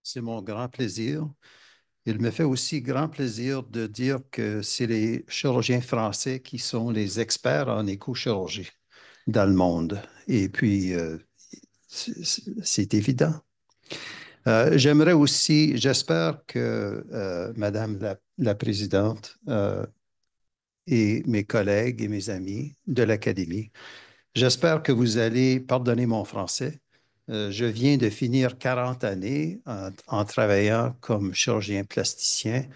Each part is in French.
C'est mon grand plaisir. Il me fait aussi grand plaisir de dire que c'est les chirurgiens français qui sont les experts en écochirurgie dans le monde. Et puis, c'est évident. J'aimerais aussi, j'espère que Madame la Présidente et mes collègues et mes amis de l'Académie, j'espère que vous allez pardonner mon français. Je viens de finir 40 années en travaillant comme chirurgien plasticien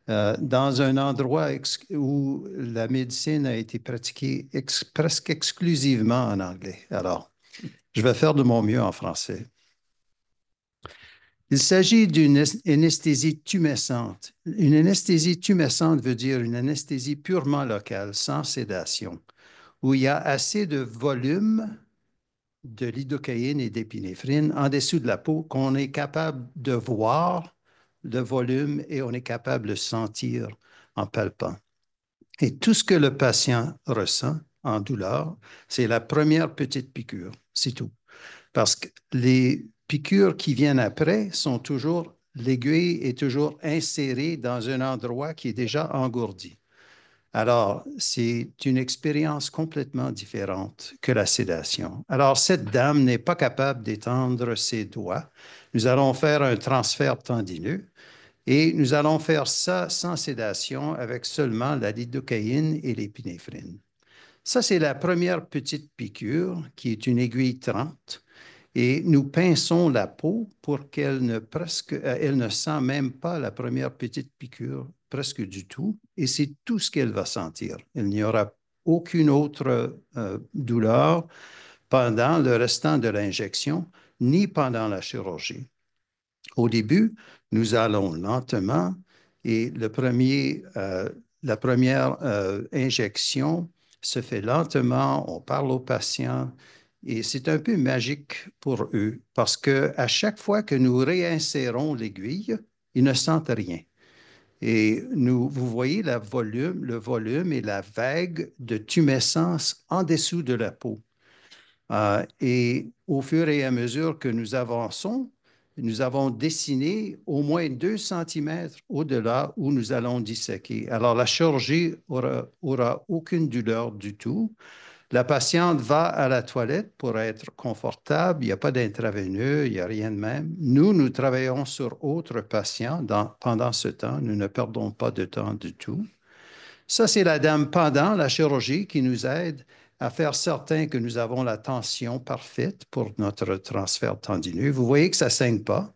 dans un endroit où la médecine a été pratiquée presque exclusivement en anglais. Alors, je vais faire de mon mieux en français. Il s'agit d'une anesthésie tumescente. Une anesthésie tumescente veut dire une anesthésie purement locale, sans sédation, où il y a assez de volume de lidocaïne et d'épinéphrine en dessous de la peau qu'on est capable de voir le volume et on est capable de sentir en palpant. Et tout ce que le patient ressent en douleur, c'est la première petite piqûre, c'est tout. Parce que les piqûres qui viennent après sont toujours, l'aiguille est toujours insérée dans un endroit qui est déjà engourdi. Alors, c'est une expérience complètement différente que la sédation. Alors, cette dame n'est pas capable d'étendre ses doigts. Nous allons faire un transfert tendineux et nous allons faire ça sans sédation avec seulement la lidocaïne et l'épinéphrine. Ça, c'est la première petite piqûre qui est une aiguille 30 et nous pinçons la peau pour elle ne sent même pas la première petite piqûre presque du tout et c'est tout ce qu'elle va sentir. Il n'y aura aucune autre douleur pendant le restant de l'injection ni pendant la chirurgie. Au début, nous allons lentement et la première injection se fait lentement, on parle aux patients et c'est un peu magique pour eux parce que à chaque fois que nous réinsérons l'aiguille, ils ne sentent rien. Et vous voyez le volume et la vague de tumescence en dessous de la peau. Et au fur et à mesure que nous avançons, nous avons dessiné au moins 2 centimètres au-delà où nous allons disséquer. Alors, la chirurgie aura aucune douleur du tout. La patiente va à la toilette pour être confortable. Il n'y a pas d'intraveineux, il n'y a rien de même. Nous travaillons sur autres patients pendant ce temps. Nous ne perdons pas de temps du tout. Ça, c'est la dame pendant la chirurgie qui nous aide à faire certain que nous avons la tension parfaite pour notre transfert tendineux. Vous voyez que ça ne saigne pas.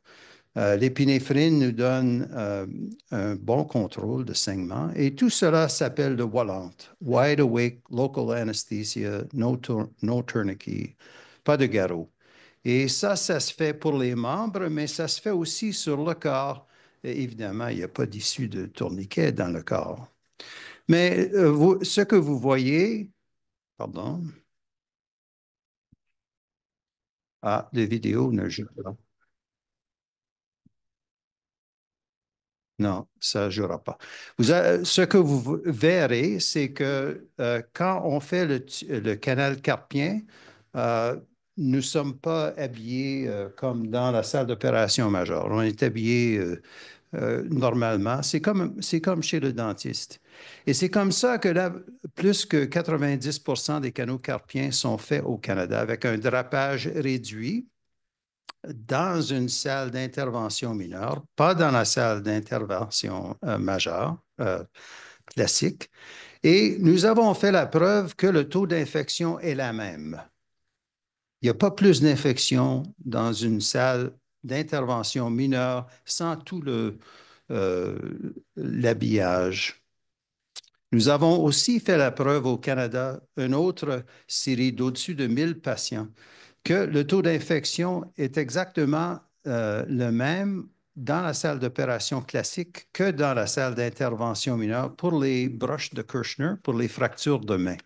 L'épinéphrine nous donne un bon contrôle de saignement et tout cela s'appelle le WALANT, Wide Awake Local Anesthesia, no tourniquet, pas de garrot. Et ça se fait pour les membres, mais ça se fait aussi sur le corps. Et évidemment, il n'y a pas d'issue de tourniquet dans le corps. Mais ce que vous voyez, pardon, les vidéos ne jouent pas. Non, ça ne jouera pas. Ce que vous verrez, c'est que quand on fait le canal carpien, euh, nous ne sommes pas habillés comme dans la salle d'opération majeure. On est habillés normalement. C'est comme chez le dentiste. Et c'est comme ça que là, plus que 90% des canaux carpiens sont faits au Canada avec un drapage réduit dans une salle d'intervention mineure, pas dans la salle d'intervention majeure classique. Et nous avons fait la preuve que le taux d'infection est la même. Il n'y a pas plus d'infection dans une salle d'intervention mineure sans tout euh, l'habillage. Nous avons aussi fait la preuve au Canada, une autre série d'au-dessus de 1000 patients, que le taux d'infection est exactement le même dans la salle d'opération classique que dans la salle d'intervention mineure pour les broches de Kirschner, pour les fractures de main.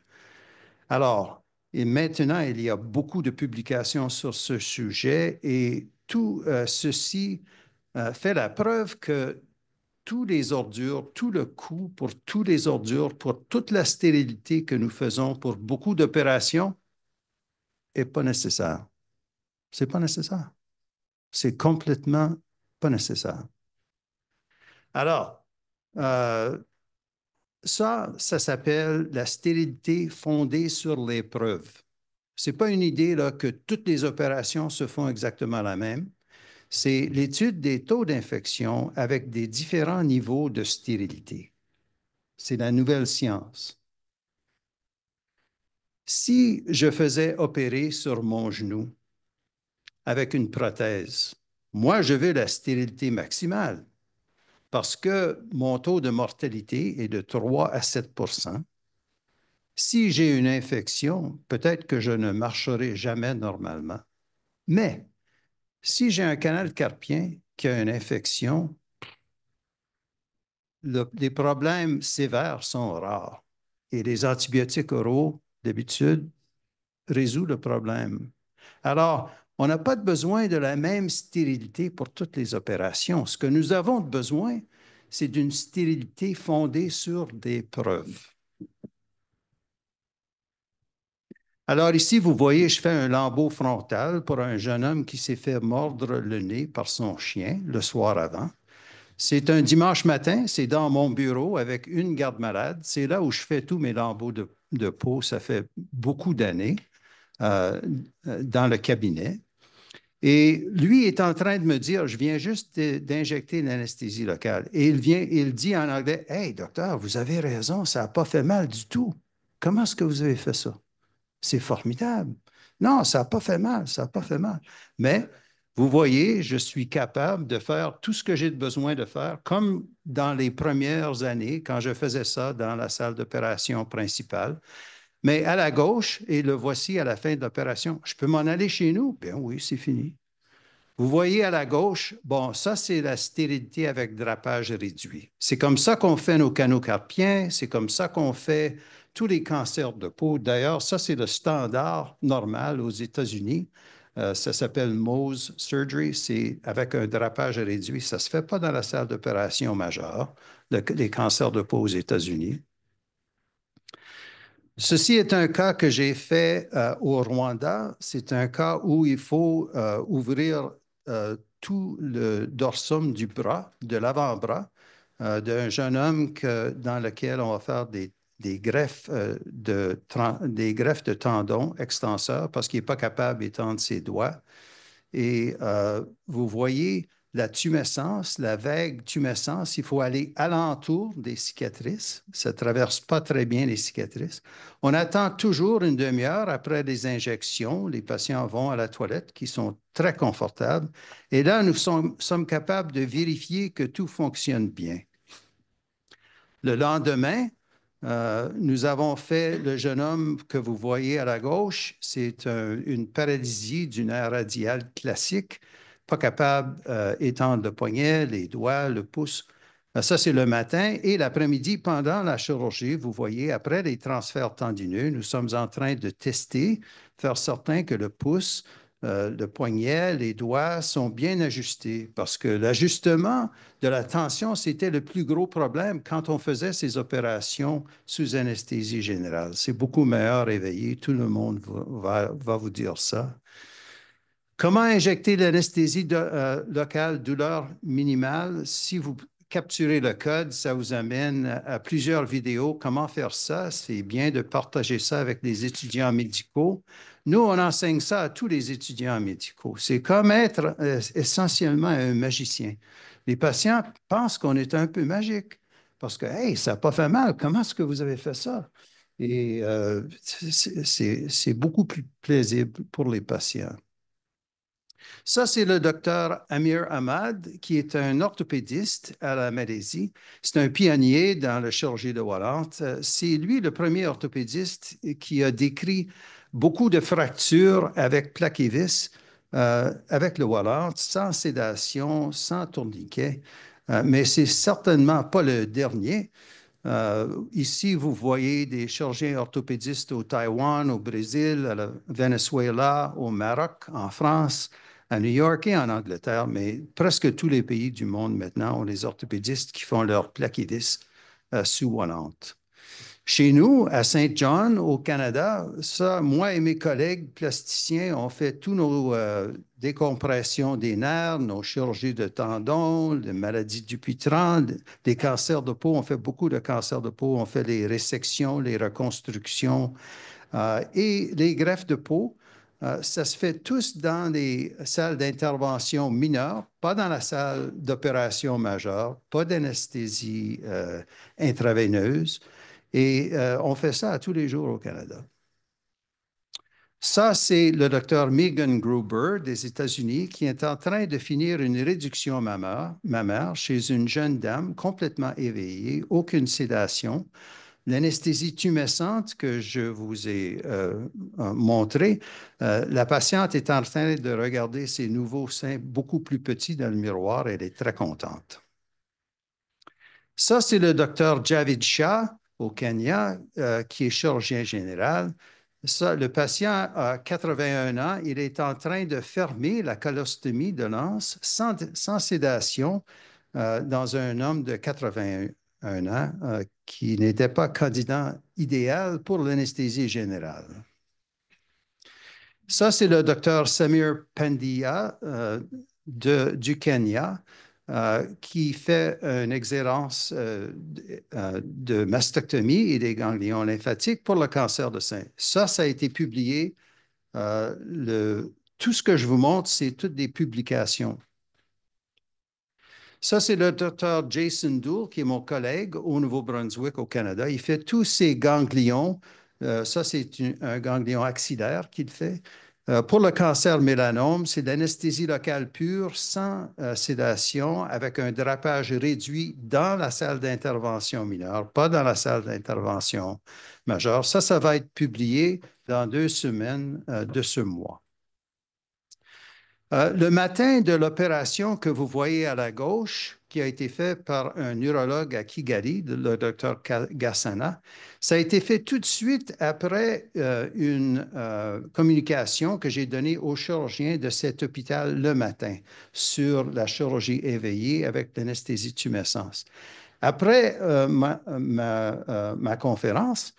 Alors, et maintenant, il y a beaucoup de publications sur ce sujet et tout ceci fait la preuve que tous les ordures, tout le coût pour tous les ordures, pour toute la stérilité que nous faisons pour beaucoup d'opérations n'est pas nécessaire. C'est pas nécessaire. C'est complètement pas nécessaire. Alors, euh, ça s'appelle la stérilité fondée sur les preuves. Ce n'est pas une idée là, que toutes les opérations se font exactement la même. C'est l'étude des taux d'infection avec des différents niveaux de stérilité. C'est la nouvelle science. Si je faisais opérer sur mon genou avec une prothèse, moi, je veux la stérilité maximale parce que mon taux de mortalité est de 3 à 7. Si j'ai une infection, peut-être que je ne marcherai jamais normalement. Mais si j'ai un canal carpien qui a une infection, les problèmes sévères sont rares. Et les antibiotiques oraux, d'habitude, résout le problème. Alors, on n'a pas besoin de la même stérilité pour toutes les opérations. Ce que nous avons besoin, c'est d'une stérilité fondée sur des preuves. Alors ici, vous voyez, je fais un lambeau frontal pour un jeune homme qui s'est fait mordre le nez par son chien le soir avant. C'est un dimanche matin, c'est dans mon bureau avec une garde-malade. C'est là où je fais tous mes lambeaux de peau. Ça fait beaucoup d'années euh, dans le cabinet. Et lui est en train de me dire, je viens juste d'injecter l'anesthésie locale. Et il dit en anglais, Hey, docteur, vous avez raison, ça n'a pas fait mal du tout. Comment est-ce que vous avez fait ça? C'est formidable. Non, ça n'a pas fait mal, ça n'a pas fait mal. Mais vous voyez, je suis capable de faire tout ce que j'ai besoin de faire, comme dans les premières années, quand je faisais ça dans la salle d'opération principale. Mais à la gauche, et le voici à la fin de l'opération, je peux m'en aller chez nous? Bien oui, c'est fini. Vous voyez à la gauche, bon, ça, c'est la stérilité avec drapage réduit. C'est comme ça qu'on fait nos canaux carpiens, c'est comme ça qu'on fait tous les cancers de peau. D'ailleurs, ça, c'est le standard normal aux États-Unis. Ça s'appelle Mohs Surgery, c'est avec un drapage réduit. Ça ne se fait pas dans la salle d'opération majeure, les cancers de peau aux États-Unis. Ceci est un cas que j'ai fait au Rwanda. C'est un cas où il faut ouvrir tout le dorsum du bras, de l'avant-bras, d'un jeune homme dans lequel on va faire des greffes, des greffes de tendons extenseurs parce qu'il n'est pas capable d'étendre ses doigts. Et vous voyez la tumescence, la vague tumescence, il faut aller alentour des cicatrices. Ça ne traverse pas très bien les cicatrices. On attend toujours une demi-heure après les injections. Les patients vont à la toilette, qui sont très confortables. Et là, nous sommes capables de vérifier que tout fonctionne bien. Le lendemain, nous avons fait le jeune homme que vous voyez à la gauche. C'est une paralysie du nerf radial classique, pas capable d'étendre le poignet, les doigts, le pouce. Ça, c'est le matin. Et l'après-midi, pendant la chirurgie, vous voyez, après les transferts tendineux, nous sommes en train de tester, faire certain que le pouce, le poignet, les doigts sont bien ajustés parce que l'ajustement de la tension, c'était le plus gros problème quand on faisait ces opérations sous anesthésie générale. C'est beaucoup meilleur éveillé, tout le monde va vous dire ça. Comment injecter l'anesthésie locale, douleur minimale? Si vous capturez le code, ça vous amène à plusieurs vidéos. Comment faire ça? C'est bien de partager ça avec les étudiants médicaux. Nous, on enseigne ça à tous les étudiants médicaux. C'est comme être essentiellement un magicien. Les patients pensent qu'on est un peu magique parce que, hey, ça n'a pas fait mal. Comment est-ce que vous avez fait ça? Et c'est beaucoup plus plaisible pour les patients. Ça, c'est le docteur Amir Ahmad, qui est un orthopédiste à la Malaisie. C'est un pionnier dans la chirurgie de Wallante. C'est lui le premier orthopédiste qui a décrit beaucoup de fractures avec plaques et vis, avec le Wallante, sans sédation, sans tourniquet. Mais c'est certainement pas le dernier. Ici, vous voyez des chirurgiens orthopédistes au Taïwan, au Brésil, au Venezuela, au Maroc, en France, à New York et en Angleterre, mais presque tous les pays du monde maintenant ont des orthopédistes qui font leur plaquidis sous Wallante. Chez nous, à Saint John, au Canada, ça, moi et mes collègues plasticiens, on fait tous nos décompressions des nerfs, nos chirurgies de tendons, les maladies du Dupuytren, des cancers de peau. On fait beaucoup de cancers de peau. On fait les résections, les reconstructions et les greffes de peau. Ça se fait tous dans les salles d'intervention mineures, pas dans la salle d'opération majeure, pas d'anesthésie intraveineuse. Et on fait ça à tous les jours au Canada. Ça, c'est le docteur Megan Gruber des États-Unis qui est en train de finir une réduction mammaire chez une jeune dame complètement éveillée, aucune sédation. L'anesthésie tumescente que je vous ai montrée, la patiente est en train de regarder ses nouveaux seins beaucoup plus petits dans le miroir. Elle est très contente. Ça, c'est le docteur Javid Shah au Kenya, qui est chirurgien général. Ça, le patient a 81 ans. Il est en train de fermer la colostomie de l'anse sans sédation dans un homme de 81 ans qui n'était pas candidat idéal pour l'anesthésie générale. Ça, c'est le docteur Samir Pandya du Kenya qui fait une exérence de mastectomie et des ganglions lymphatiques pour le cancer de sein. Ça a été publié. Tout ce que je vous montre, c'est toutes des publications. Ça, c'est le docteur Jason Dool, qui est mon collègue au Nouveau-Brunswick, au Canada. Il fait tous ces ganglions. Ça, c'est un ganglion axillaire qu'il fait. Pour le cancer mélanome, c'est de l'anesthésie locale pure, sans sédation, avec un drapage réduit dans la salle d'intervention mineure, pas dans la salle d'intervention majeure. Ça va être publié dans 2 semaines de ce mois. Le matin de l'opération que vous voyez à la gauche, qui a été faite par un neurologue à Kigali, le docteur Gassana, ça a été fait tout de suite après une communication que j'ai donnée aux chirurgiens de cet hôpital le matin sur la chirurgie éveillée avec l'anesthésie tumescence. Après ma conférence,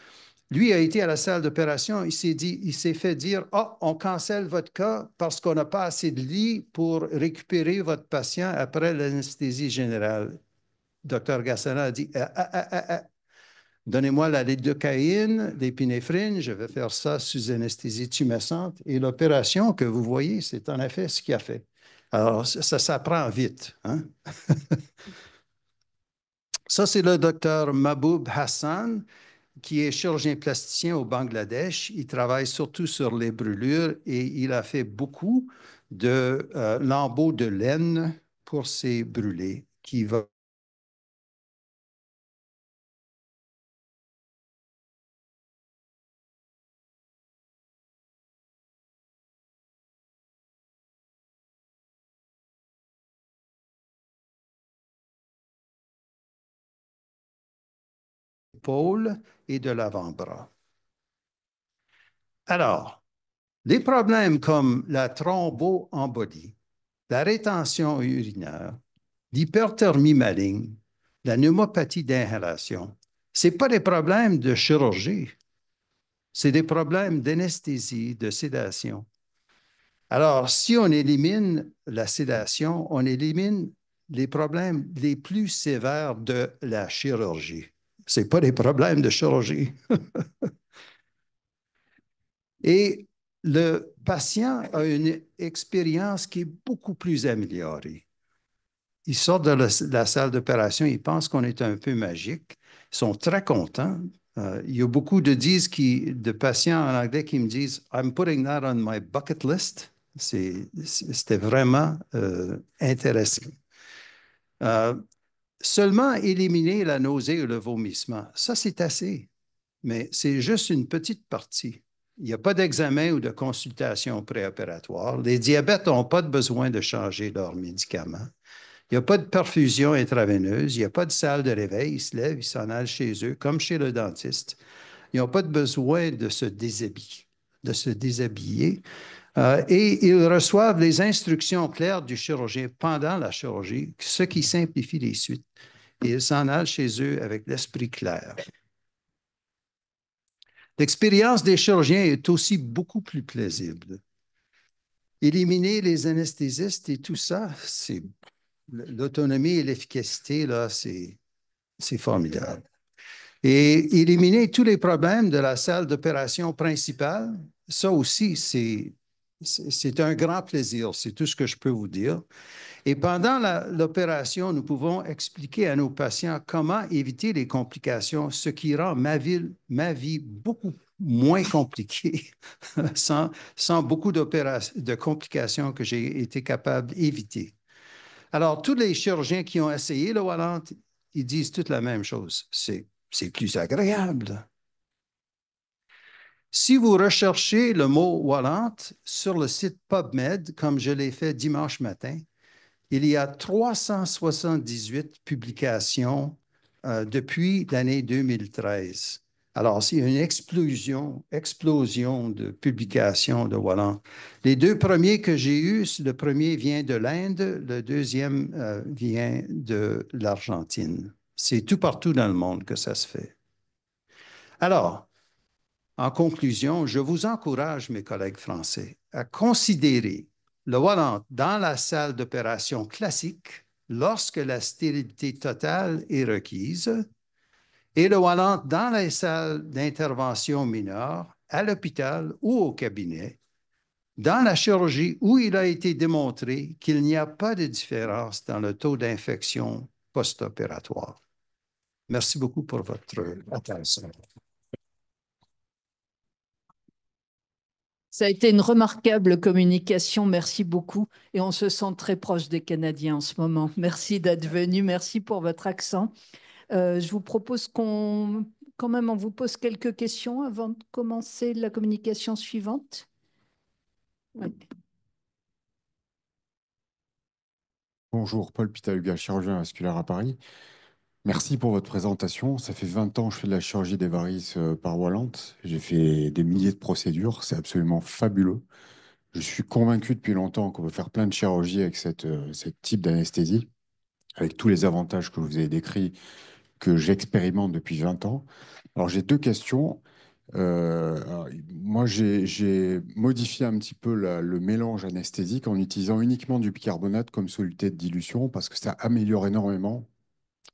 lui a été à la salle d'opération, il s'est fait dire, « Ah, on cancelle votre cas parce qu'on n'a pas assez de lits pour récupérer votre patient après l'anesthésie générale. » Docteur Gassana a dit, « Donnez-moi la lidocaïne, l'épinéphrine, je vais faire ça sous anesthésie tumescente. » Et l'opération que vous voyez, c'est en effet ce qu'il a fait. Alors, ça s'apprend vite, hein? Ça, c'est le docteur Mahboub Hassan, qui est chirurgien plasticien au Bangladesh. Il travaille surtout sur les brûlures et il a fait beaucoup de lambeaux de laine pour ces brûlés qui vont l'épaule et de l'avant-bras. Alors, les problèmes comme la thromboembolie, la rétention urinaire, l'hyperthermie maligne, la pneumopathie d'inhalation, ce pas des problèmes de chirurgie, c'est des problèmes d'anesthésie, de sédation. Alors, si on élimine la sédation, on élimine les problèmes les plus sévères de la chirurgie. Ce pas des problèmes de chirurgie. Et le patient a une expérience qui est beaucoup plus améliorée. Ils sortent de la salle d'opération, ils pensent qu'on est un peu magique. Ils sont très contents. Il y a beaucoup de patients en anglais qui me disent I'm putting that on my bucket list. C'était vraiment intéressant. Euh, Seulement éliminer la nausée ou le vomissement, ça c'est assez, mais c'est juste une petite partie. Il n'y a pas d'examen ou de consultation préopératoire. Les diabètes n'ont pas besoin de changer leurs médicaments. Il n'y a pas de perfusion intraveineuse, il n'y a pas de salle de réveil, ils se lèvent, ils s'en allent chez eux, comme chez le dentiste. Ils n'ont pas de besoin de se déshabiller. Et ils reçoivent les instructions claires du chirurgien pendant la chirurgie, ce qui simplifie les suites. Et ils s'en allent chez eux avec l'esprit clair. L'expérience des chirurgiens est aussi beaucoup plus paisible. Éliminer les anesthésistes et tout ça, c'est l'autonomie et l'efficacité, là, c'est formidable. Et éliminer tous les problèmes de la salle d'opération principale, ça aussi, c'est un grand plaisir. C'est tout ce que je peux vous dire. Et pendant l'opération, nous pouvons expliquer à nos patients comment éviter les complications, ce qui rend ma vie beaucoup moins compliquée sans beaucoup de complications que j'ai été capable d'éviter. Alors, tous les chirurgiens qui ont essayé le Wallant, ils disent toute la même chose. C'est plus agréable. Si vous recherchez le mot Wallant sur le site PubMed, comme je l'ai fait dimanche matin, il y a 378 publications depuis l'année 2013. Alors, c'est une explosion de publications de Wallant. Les deux premiers que j'ai eus, le premier vient de l'Inde, le deuxième vient de l'Argentine. C'est tout partout dans le monde que ça se fait. Alors, en conclusion, je vous encourage, mes collègues français, à considérer le Wallant dans la salle d'opération classique lorsque la stérilité totale est requise et le Wallant dans les salles d'intervention mineure, à l'hôpital ou au cabinet, dans la chirurgie où il a été démontré qu'il n'y a pas de différence dans le taux d'infection post-opératoire. Merci beaucoup pour votre attention. Ça a été une remarquable communication. Merci beaucoup. Et on se sent très proche des Canadiens en ce moment. Merci d'être venu. Merci pour votre accent. Je vous propose quand même, on vous pose quelques questions avant de commencer la communication suivante. Oui. Bonjour, Paul Pitaluga, chirurgien vasculaire à Paris. Merci pour votre présentation. Ça fait 20 ans que je fais de la chirurgie des varices par Wallante. J'ai fait des milliers de procédures. C'est absolument fabuleux. Je suis convaincu depuis longtemps qu'on peut faire plein de chirurgie avec ce type d'anesthésie, avec tous les avantages que vous avez décrits, que j'expérimente depuis 20 ans. Alors, j'ai deux questions. Moi, j'ai modifié un petit peu le mélange anesthésique en utilisant uniquement du bicarbonate comme soluté de dilution parce que ça améliore énormément,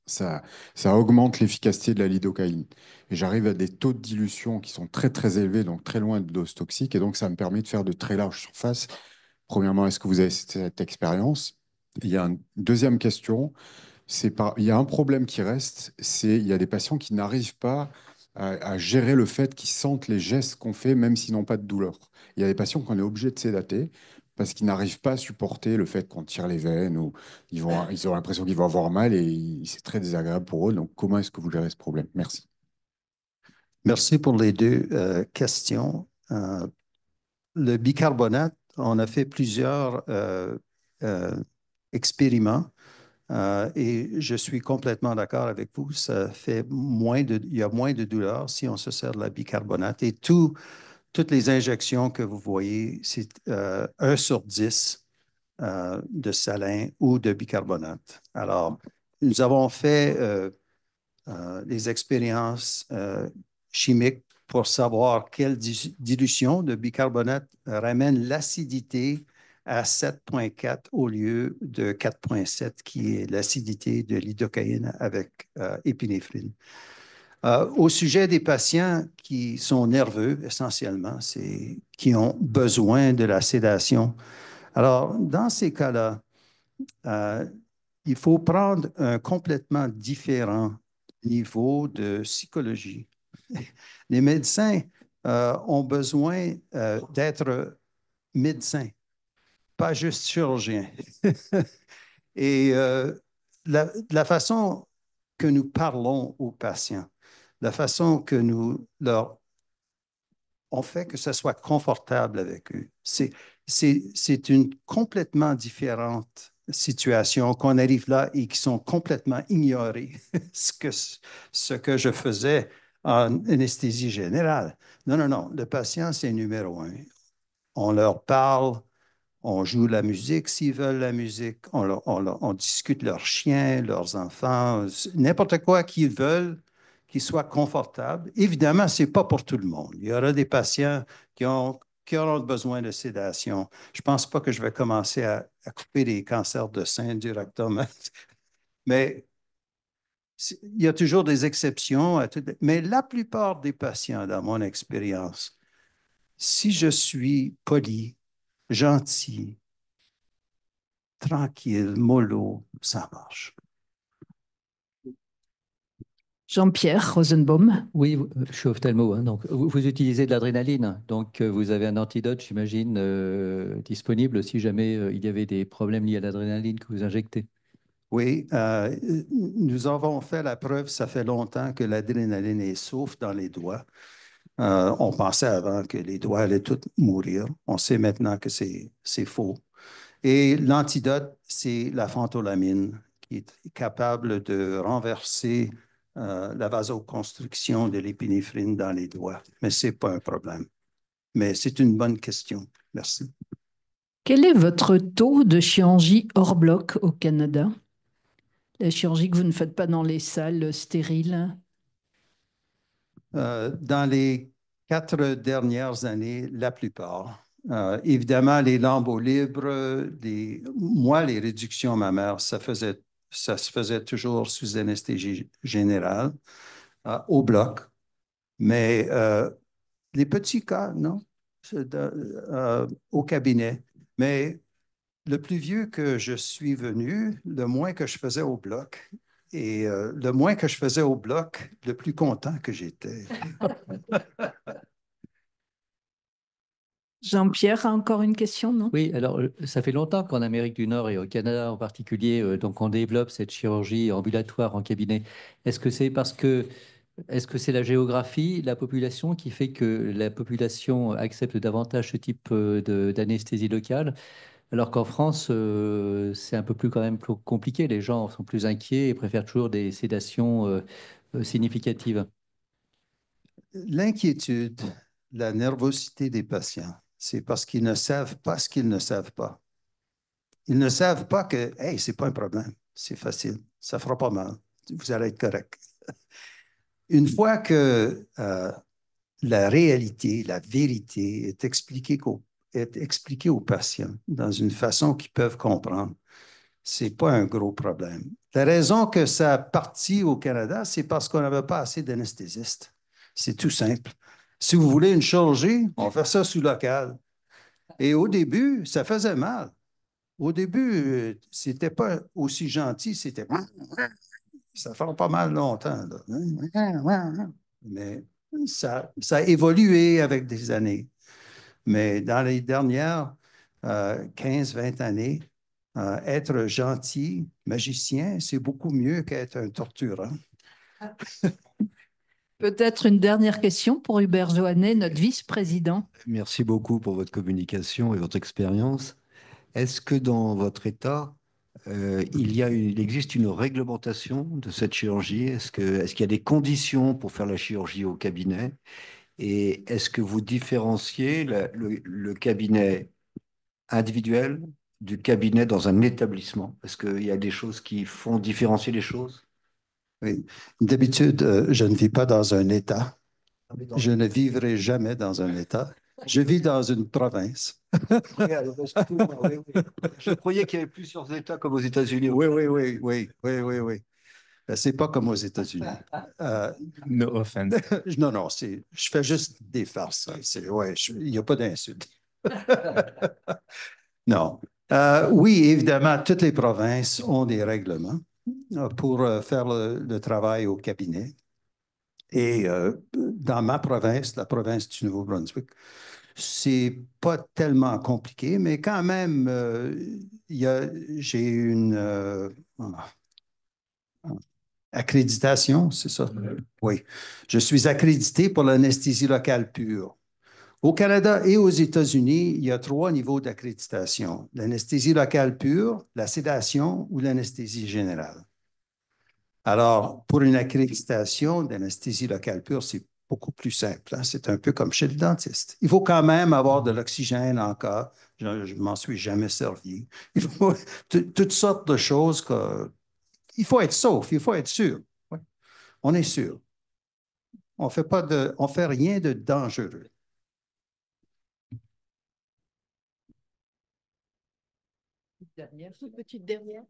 ça augmente l'efficacité de la lidocaïne. Et j'arrive à des taux de dilution qui sont très très élevés, donc très loin de doses toxiques, et donc ça me permet de faire de très larges surfaces. Premièrement, est-ce que vous avez cette expérience? Il y a une deuxième question. Il y a un problème qui reste, il y a des patients qui n'arrivent pas à gérer le fait qu'ils sentent les gestes qu'on fait, même s'ils n'ont pas de douleur. Il y a des patients qu'on est obligé de sédater parce qu'ils n'arrivent pas à supporter le fait qu'on tire les veines ou ils ont l'impression qu'ils vont avoir mal et c'est très désagréable pour eux. Donc, comment est-ce que vous gérez ce problème? Merci. Merci pour les deux questions. Le bicarbonate, on a fait plusieurs euh, expériments et je suis complètement d'accord avec vous. Il y a moins de douleur si on se sert de la bicarbonate et toutes les injections que vous voyez, c'est 1 sur 10 de salin ou de bicarbonate. Alors, nous avons fait des expériences chimiques pour savoir quelle dilution de bicarbonate ramène l'acidité à 7,4 au lieu de 4,7 qui est l'acidité de l'idocaïne avec épinéphrine. Au sujet des patients qui sont nerveux, essentiellement, qui ont besoin de la sédation. Alors, dans ces cas-là, euh, il faut prendre un complètement différent niveau de psychologie. Les médecins ont besoin d'être médecins, pas juste chirurgiens. Et la façon que nous parlons aux patients, la façon que nous leur on fait que ce soit confortable avec eux. C'est une complètement différente situation qu'on arrive là et qui sont complètement ignorés ce que je faisais en anesthésie générale. Non, non, non. Le patient, c'est numéro un. On leur parle, on joue la musique s'ils veulent la musique, on discute leurs chiens, leurs enfants, n'importe quoi qu'ils veulent. qui soit confortable. Évidemment, ce n'est pas pour tout le monde. Il y aura des patients qui auront besoin de sédation. Je ne pense pas que je vais commencer à couper les cancers de sein du rectum, mais il y a toujours des exceptions. Mais la plupart des patients, dans mon expérience, si je suis poli, gentil, tranquille, mollo, ça marche. Jean-Pierre Rosenbaum. Oui, je suis ophtalmo, hein, donc vous utilisez de l'adrénaline, donc vous avez un antidote, j'imagine, disponible si jamais il y avait des problèmes liés à l'adrénaline que vous injectez. Oui, nous avons fait la preuve, ça fait longtemps que l'adrénaline est sauf dans les doigts. On pensait avant que les doigts allaient tous mourir. On sait maintenant que c'est faux. Et l'antidote, c'est la phentolamine, qui est capable de renverser la vasoconstriction de l'épinéphrine dans les doigts. Mais ce n'est pas un problème. Mais c'est une bonne question. Merci. Quel est votre taux de chirurgie hors bloc au Canada? La chirurgie que vous ne faites pas dans les salles stériles? Dans les 4 dernières années, la plupart. Évidemment, les lambeaux libres, moi, les réductions mammaires, ça se faisait toujours sous anesthésie générale, au bloc. Mais les petits cas, non, au cabinet. Mais le plus vieux que je suis venu, le moins que je faisais au bloc. Et le moins que je faisais au bloc, le plus content que j'étais. Jean-Pierre a encore une question, non? Oui, alors ça fait longtemps qu'en Amérique du Nord et au Canada en particulier, donc on développe cette chirurgie ambulatoire en cabinet. Est-ce que c'est la géographie, la population qui fait que la population accepte davantage ce type d'anesthésie locale, alors qu'en France, c'est un peu plus quand même plus compliqué. Les gens sont plus inquiets et préfèrent toujours des sédations significatives. L'inquiétude, la nervosité des patients, c'est parce qu'ils ne savent pas ce qu'ils ne savent pas. Ils ne savent pas que, hey, c'est pas un problème, c'est facile, ça fera pas mal, vous allez être correct. Une fois que la réalité, la vérité est expliquée aux patients dans une façon qu'ils peuvent comprendre, c'est pas un gros problème. La raison que ça a parti au Canada, c'est parce qu'on n'avait pas assez d'anesthésistes. C'est tout simple. Si vous voulez une chirurgie, on fait ça sous local. Et au début, ça faisait mal. Au début, c'était pas aussi gentil, c'était... Ça fait pas mal longtemps, là. Mais ça a évolué avec des années. Mais dans les dernières 15-20 années, être gentil, magicien, c'est beaucoup mieux qu'être un torturant. Peut-être une dernière question pour Hubert Joannet, notre vice-président. Merci beaucoup pour votre communication et votre expérience. Est-ce que dans votre État, il existe une réglementation de cette chirurgie? Est-ce qu'il y a des conditions pour faire la chirurgie au cabinet? Et est-ce que vous différenciez le cabinet individuel du cabinet dans un établissement? Est-ce qu'il y a des choses qui font différencier les choses? Oui. D'habitude, je ne vis pas dans un État. Je ne vivrai jamais dans un État. Je vis dans une province. Oui, alors, excusez-moi, oui, oui. Je croyais qu'il y avait plusieurs États comme aux États-Unis. Oui. C'est pas comme aux États-Unis. No offense. Non, je fais juste des farces. Ouais, il n'y a pas d'insulte. Non. Oui, évidemment, toutes les provinces ont des règlements pour faire le travail au cabinet. Et dans ma province, la province du Nouveau-Brunswick, c'est pas tellement compliqué, mais quand même, j'ai une accréditation, c'est ça? Oui. Je suis accrédité pour l'anesthésie locale pure. Au Canada et aux États-Unis, il y a 3 niveaux d'accréditation: l'anesthésie locale pure, la sédation ou l'anesthésie générale. Alors, pour une accréditation d'anesthésie locale pure, c'est beaucoup plus simple, hein? C'est un peu comme chez le dentiste. Il faut quand même avoir de l'oxygène en cas. Je ne m'en suis jamais servi. Il faut toutes sortes de choses. Il faut être sauf, il faut être sûr. Oui. On est sûr. On fait rien de dangereux. Petite dernière.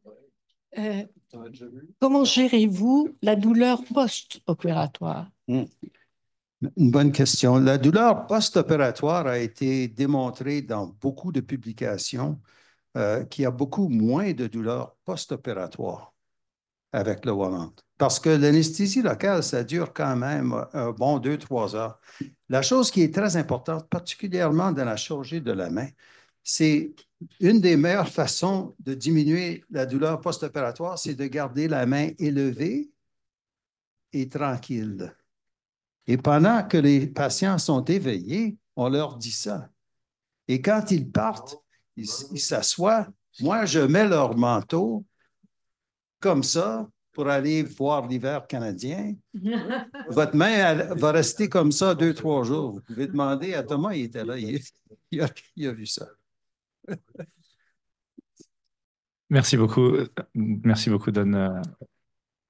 Comment gérez-vous la douleur post-opératoire? Une bonne question. La douleur post-opératoire a été démontrée dans beaucoup de publications qu'il y a beaucoup moins de douleur post-opératoire avec le Wallent. Parce que l'anesthésie locale, ça dure quand même un bon 2-3 heures. La chose qui est très importante, particulièrement dans la chirurgie de la main, c'est une des meilleures façons de diminuer la douleur post-opératoire, c'est de garder la main élevée et tranquille. Et pendant que les patients sont éveillés, on leur dit ça. Et quand ils partent, ils s'assoient. Moi, je mets leur manteau comme ça pour aller voir l'hiver canadien. Votre main va rester comme ça 2-3 jours. Vous pouvez demander à Thomas, il était là, il a vu ça. Merci beaucoup, Don.